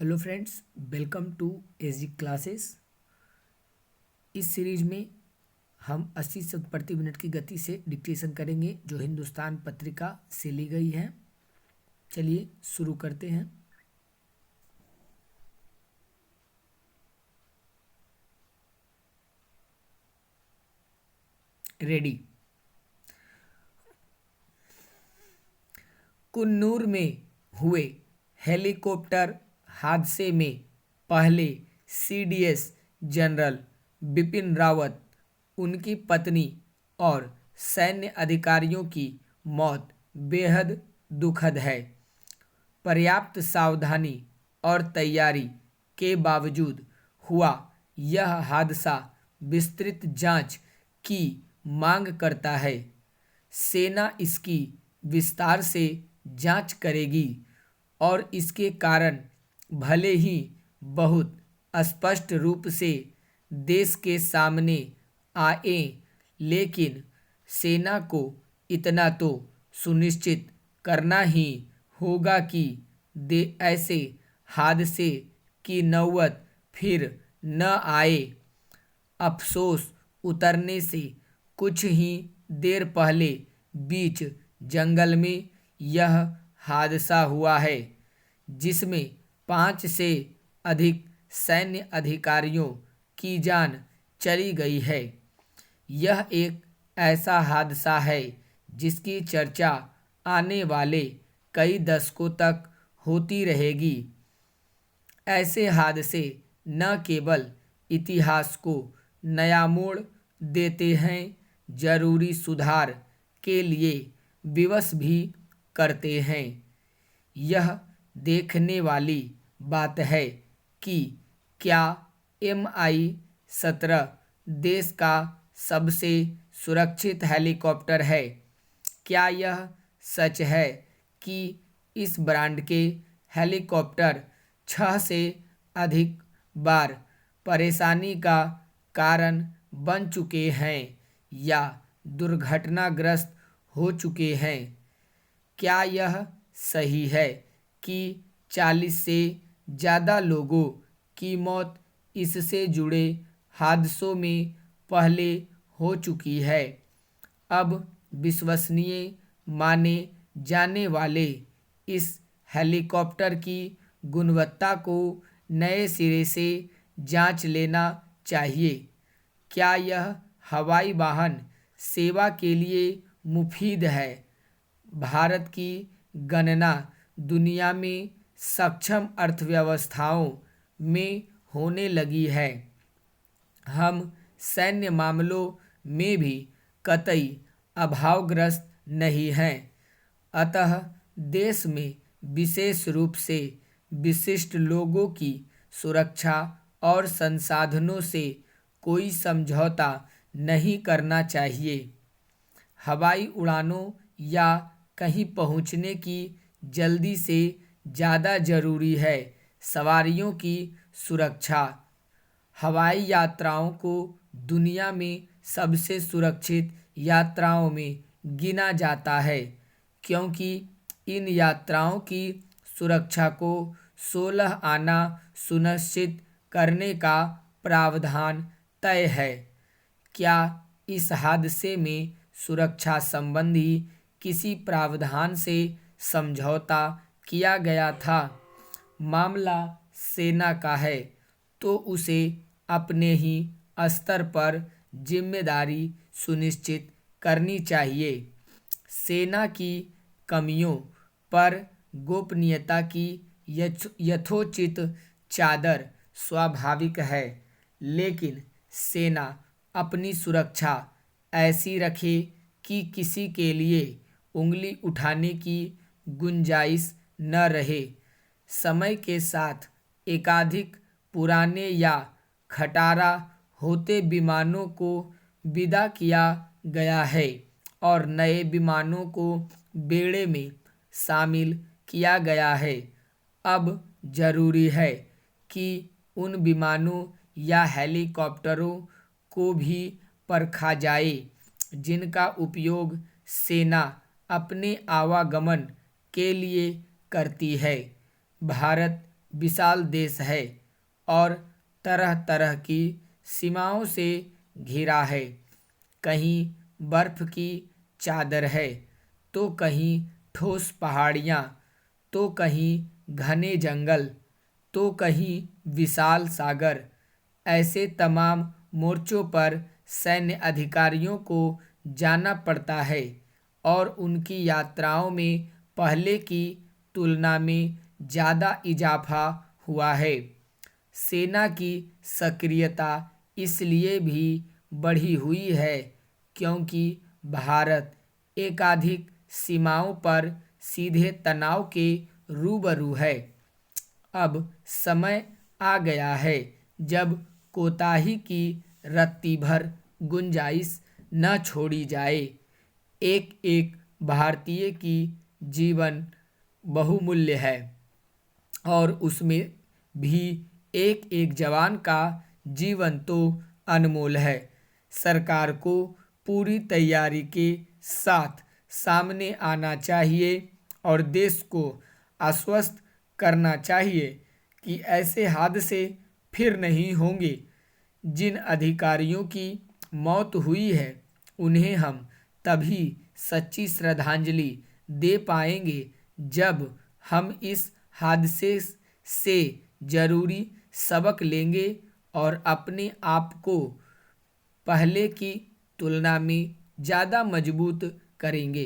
Hello friends, welcome to A G classes. इस सीरीज में हम 80 शब्द प्रति मिनट की गति से डिक्टेशन करेंगे जो हिंदुस्तान पत्रिका से ली गई है। चलिए शुरू करते हैं। रेडी। कुन्नूर में हुए हेलीकॉप्टर हादसे में पहले सीडीएस जनरल बिपिन रावत, उनकी पत्नी और सैन्य अधिकारियों की मौत बेहद दुखद है। पर्याप्त सावधानी और तैयारी के बावजूद हुआ यह हादसा विस्तृत जांच की मांग करता है। सेना इसकी विस्तार से जांच करेगी और इसके कारण भले ही बहुत स्पष्ट रूप से देश के सामने आए, लेकिन सेना को इतना तो सुनिश्चित करना ही होगा कि ऐसे हादसे की नौबत फिर न आए। अफसोस, उतरने से कुछ ही देर पहले बीच जंगल में यह हादसा हुआ है, जिसमें 5 से अधिक सैन्य अधिकारियों की जान चली गई है। यह एक ऐसा हादसा है जिसकी चर्चा आने वाले कई दशकों तक होती रहेगी। ऐसे हादसे न केवल इतिहास को नया मोड़ देते हैं, जरूरी सुधार के लिए विवश भी करते हैं। यह देखने वाली बात है कि क्या MI-17 देश का सबसे सुरक्षित हेलीकॉप्टर है। क्या यह सच है कि इस ब्रांड के हेलीकॉप्टर 6 से अधिक बार परेशानी का कारण बन चुके हैं या दुर्घटनाग्रस्त हो चुके हैं। क्या यह सही है कि 40 से ज़्यादा लोगों की मौत इससे जुड़े हादसों में पहले हो चुकी है। अब विश्वसनीय माने जाने वाले इस हेलीकॉप्टर की गुणवत्ता को नए सिरे से जांच लेना चाहिए। क्या यह हवाई वाहन सेवा के लिए मुफीद है। भारत की गणना दुनिया में सक्षम अर्थव्यवस्थाओं में होने लगी है। हम सैन्य मामलों में भी कतई अभावग्रस्त नहीं हैं। अतः देश में विशेष रूप से विशिष्ट लोगों की सुरक्षा और संसाधनों से कोई समझौता नहीं करना चाहिए। हवाई उड़ानों या कहीं पहुंचने की जल्दी से ज़्यादा ज़रूरी है सवारियों की सुरक्षा। हवाई यात्राओं को दुनिया में सबसे सुरक्षित यात्राओं में गिना जाता है, क्योंकि इन यात्राओं की सुरक्षा को 16 आना सुनिश्चित करने का प्रावधान तय है। क्या इस हादसे में सुरक्षा संबंधी किसी प्रावधान से समझौता किया गया था? मामला सेना का है तो उसे अपने ही स्तर पर जिम्मेदारी सुनिश्चित करनी चाहिए। सेना की कमियों पर गोपनीयता की यथोचित चादर स्वाभाविक है, लेकिन सेना अपनी सुरक्षा ऐसी रखे कि किसी के लिए उंगली उठाने की गुंजाइश न रहे। समय के साथ एकाधिक पुराने या खटारा होते विमानों को विदा किया गया है और नए विमानों को बेड़े में शामिल किया गया है। अब जरूरी है कि उन विमानों या हेलीकॉप्टरों को भी परखा जाए जिनका उपयोग सेना अपने आवागमन के लिए करती है। भारत विशाल देश है और तरह तरह की सीमाओं से घिरा है। कहीं बर्फ की चादर है, तो कहीं ठोस पहाड़ियाँ, तो कहीं घने जंगल, तो कहीं विशाल सागर। ऐसे तमाम मोर्चों पर सैन्य अधिकारियों को जाना पड़ता है और उनकी यात्राओं में पहले की तुलना में ज़्यादा इजाफा हुआ है। सेना की सक्रियता इसलिए भी बढ़ी हुई है क्योंकि भारत एकाधिक सीमाओं पर सीधे तनाव के रूबरू है। अब समय आ गया है जब कोताही की रत्ती भर गुंजाइश न छोड़ी जाए। एक एक भारतीय की जीवन बहुमूल्य है और उसमें भी एक एक जवान का जीवन तो अनमोल है। सरकार को पूरी तैयारी के साथ सामने आना चाहिए और देश को आश्वस्त करना चाहिए कि ऐसे हादसे फिर नहीं होंगे। जिन अधिकारियों की मौत हुई है उन्हें हम तभी सच्ची श्रद्धांजलि दे पाएंगे जब हम इस हादसे से जरूरी सबक लेंगे और अपने आप को पहले की तुलना में ज़्यादा मजबूत करेंगे।